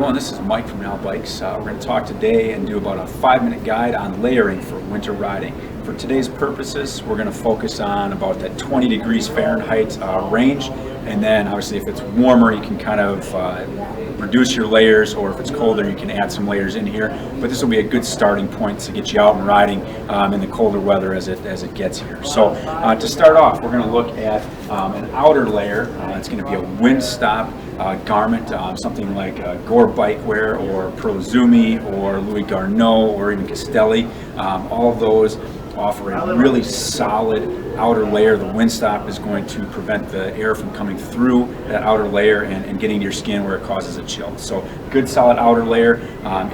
everyone, this is Mike from Now Bikes. We're going to talk today and do about a 5-minute guide on layering for winter riding. For today's purposes, we're going to focus on about that 20 degrees Fahrenheit range, and then obviously if it's warmer you can kind of reduce your layers, or if it's colder you can add some layers in here, but this will be a good starting point to get you out and riding in the colder weather as it gets here. So to start off, we're going to look at an outer layer. It's going to be a Windstop garment, something like Gore Bikewear or Prozumi or Louis Garneau or even Castelli. All of those offer a really solid outer layer. The Windstop is going to prevent the air from coming through that outer layer and getting to your skin where it causes a chill. So good solid outer layer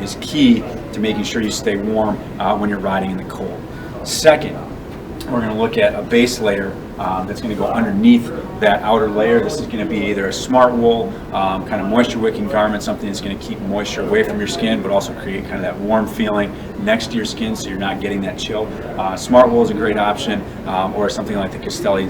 is key to making sure you stay warm when you're riding in the cold. Second, we're going to look at a base layer that's going to go underneath that outer layer. This is going to be either a smart wool, kind of moisture wicking garment, something that's going to keep moisture away from your skin but also create kind of that warm feeling next to your skin so you're not getting that chill. Smart wool is a great option, or something like the Castelli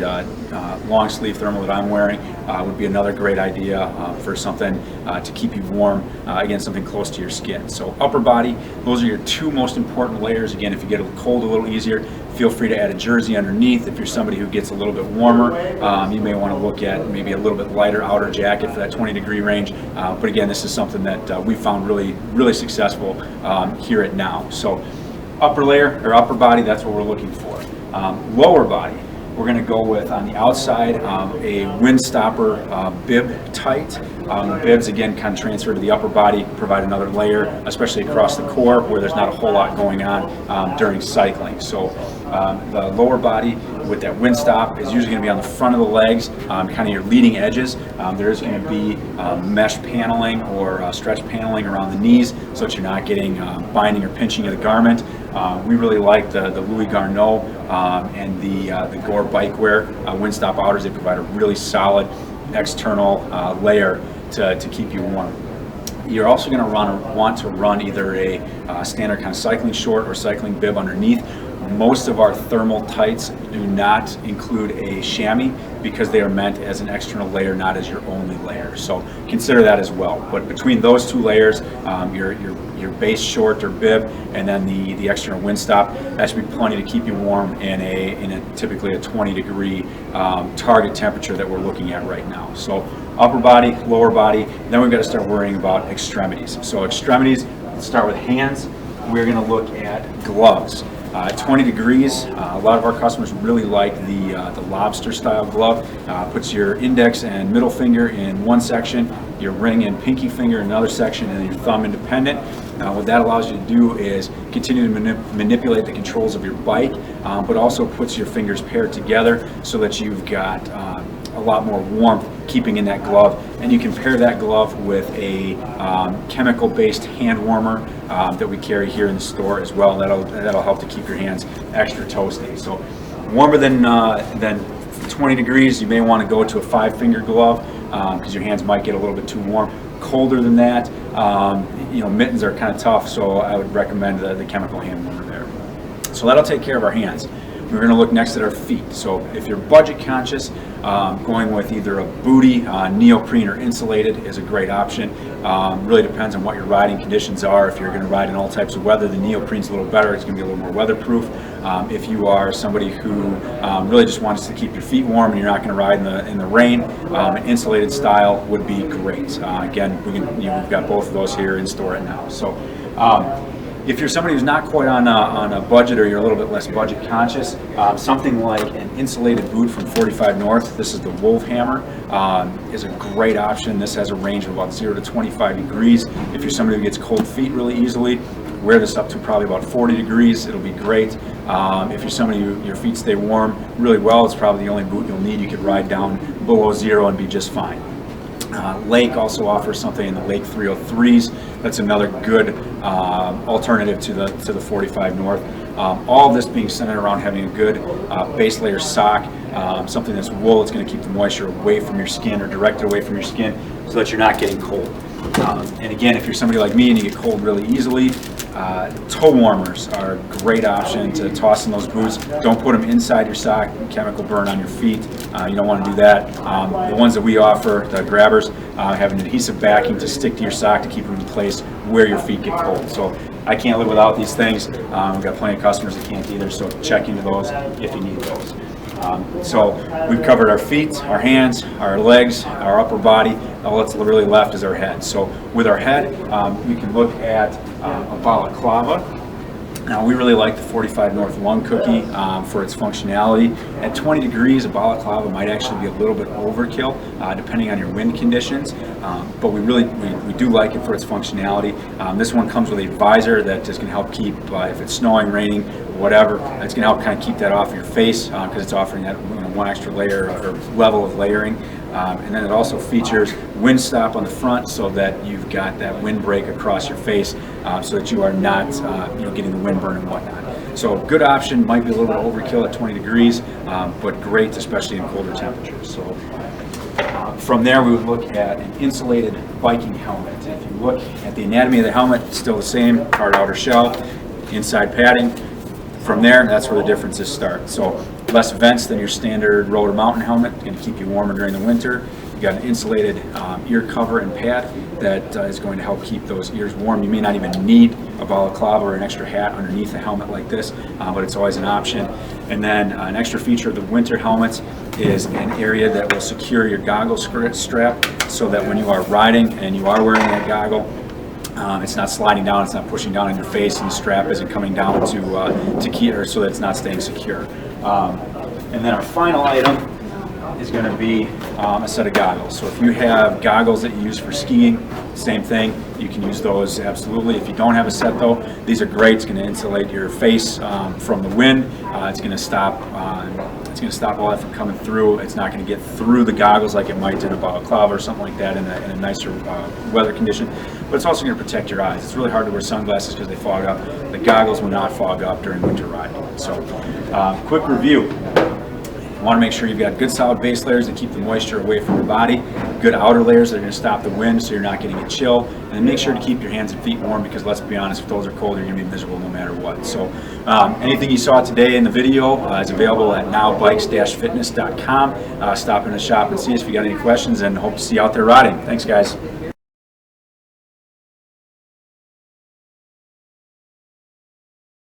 long sleeve thermal that I'm wearing would be another great idea for something to keep you warm, again, something close to your skin. So upper body, those are your two most important layers. Again, if you get cold a little easier, feel free to add a jersey underneath. If you're somebody who gets a little bit warmer, you may want to look at maybe a little bit lighter outer jacket for that 20-degree range. But again, this is something that we found really successful here at Now. So upper layer or upper body, that's what we're looking for. Lower body, we're going to go with, on the outside, a Windstopper bib tight. The bibs, again, kind of transfer to the upper body, provide another layer, especially across the core where there's not a whole lot going on during cycling. So the lower body with that Windstop is usually going to be on the front of the legs, kind of your leading edges. There is going to be mesh paneling or stretch paneling around the knees so that you're not getting binding or pinching of the garment. We really like the Louis Garneau and the Gore Bikewear Windstop outers. They provide a really solid external layer to keep you warm. You're also going to want to run either a standard kind of cycling short or cycling bib underneath. Most of our thermal tights do not include a chamois because they are meant as an external layer, not as your only layer. So consider that as well. But between those two layers, your base short or bib and then the external Windstop, that should be plenty to keep you warm in a typically a 20-degree target temperature that we're looking at right now. So upper body, lower body, then we've got to start worrying about extremities. So extremities, let's start with hands. We're going to look at gloves. 20 degrees, a lot of our customers really like the lobster style glove. Puts your index and middle finger in one section, your ring and pinky finger in another section, and then your thumb independent. What that allows you to do is continue to manipulate the controls of your bike, but also puts your fingers paired together so that you've got a lot more warmth keeping in that glove. And you can pair that glove with a chemical-based hand warmer that we carry here in the store as well. That'll help to keep your hands extra toasty. So warmer than 20 degrees, you may want to go to a 5-finger glove because your hands might get a little bit too warm. Colder than that, mittens are kind of tough, so I would recommend the chemical hand warmer there. So that'll take care of our hands. We're going to look next at our feet. So if you're budget conscious, going with either a booty, neoprene, or insulated is a great option. Really depends on what your riding conditions are. If you're going to ride in all types of weather, the neoprene's a little better. It's going to be a little more weatherproof. If you are somebody who really just wants to keep your feet warm and you're not going to ride in the rain, an insulated style would be great. Again, we've got both of those here in store right now. So. If you're somebody who's not quite on a budget, or you're a little bit less budget conscious, something like an insulated boot from 45 North, this is the Wolfhammer, is a great option. This has a range of about 0 to 25 degrees. If you're somebody who gets cold feet really easily, wear this up to probably about 40 degrees. It'll be great. If you're somebody who your feet stay warm really well, it's probably the only boot you'll need. You could ride down below 0 and be just fine. Lake also offers something in the Lake 303s. That's another good alternative to the 45 North. All of this being centered around having a good base layer sock, something that's wool. It's going to keep the moisture away from your skin or directed away from your skin so that you're not getting cold. And again, if you're somebody like me and you get cold really easily, Toe warmers are a great option to toss in those boots. Don't put them inside your sock, chemical burn on your feet. You don't want to do that. The ones that we offer, the grabbers, have an adhesive backing to stick to your sock to keep them in place where your feet get cold. So I can't live without these things. We've got plenty of customers that can't either, so check into those if you need those. So we've covered our feet, our hands, our legs, our upper body. All that's really left is our head. So with our head, we can look at a balaclava. Now we really like the 45 North Lung Cookie for its functionality. At 20 degrees, a balaclava might actually be a little bit overkill depending on your wind conditions, but we do like it for its functionality. This one comes with a visor that is going to help keep, if it's snowing, raining, whatever, it's going to help kind of keep that off your face because it's offering that one extra layer or level of layering. And then it also features wind stop on the front so that you've got that windbreak across your face so that you are not getting the wind burn and whatnot. So good option, might be a little bit overkill at 20 degrees, but great especially in colder temperatures. So from there we would look at an insulated biking helmet. If you look at the anatomy of the helmet, it's still the same, hard outer shell, inside padding. From there, that's where the differences start. So less vents than your standard road or mountain helmet. It's going to keep you warmer during the winter. You got an insulated ear cover and pad that is going to help keep those ears warm. You may not even need a balaclava or an extra hat underneath a helmet like this, but it's always an option. And then an extra feature of the winter helmets is an area that will secure your goggle strap so that when you are riding and you are wearing that goggle, it's not sliding down, it's not pushing down on your face, and the strap isn't coming down to keep it so that it's not staying secure. And then our final item is going to be a set of goggles. So if you have goggles that you use for skiing, same thing, you can use those absolutely. If you don't have a set though, these are great. It's going to insulate your face from the wind. It's going to stop all that from coming through. It's not going to get through the goggles like it might in a balaclava or something like that in a nicer weather condition. But it's also going to protect your eyes. It's really hard to wear sunglasses because they fog up. The goggles will not fog up during winter riding. So quick review. You want to make sure you've got good solid base layers that keep the moisture away from your body, good outer layers that are going to stop the wind so you're not getting a chill, and then make sure to keep your hands and feet warm because let's be honest, if those are cold, you're going to be miserable no matter what. So anything you saw today in the video is available at nowbikes-fitness.com. Stop in the shop and see us if you got any questions, and hope to see you out there riding. Thanks, guys.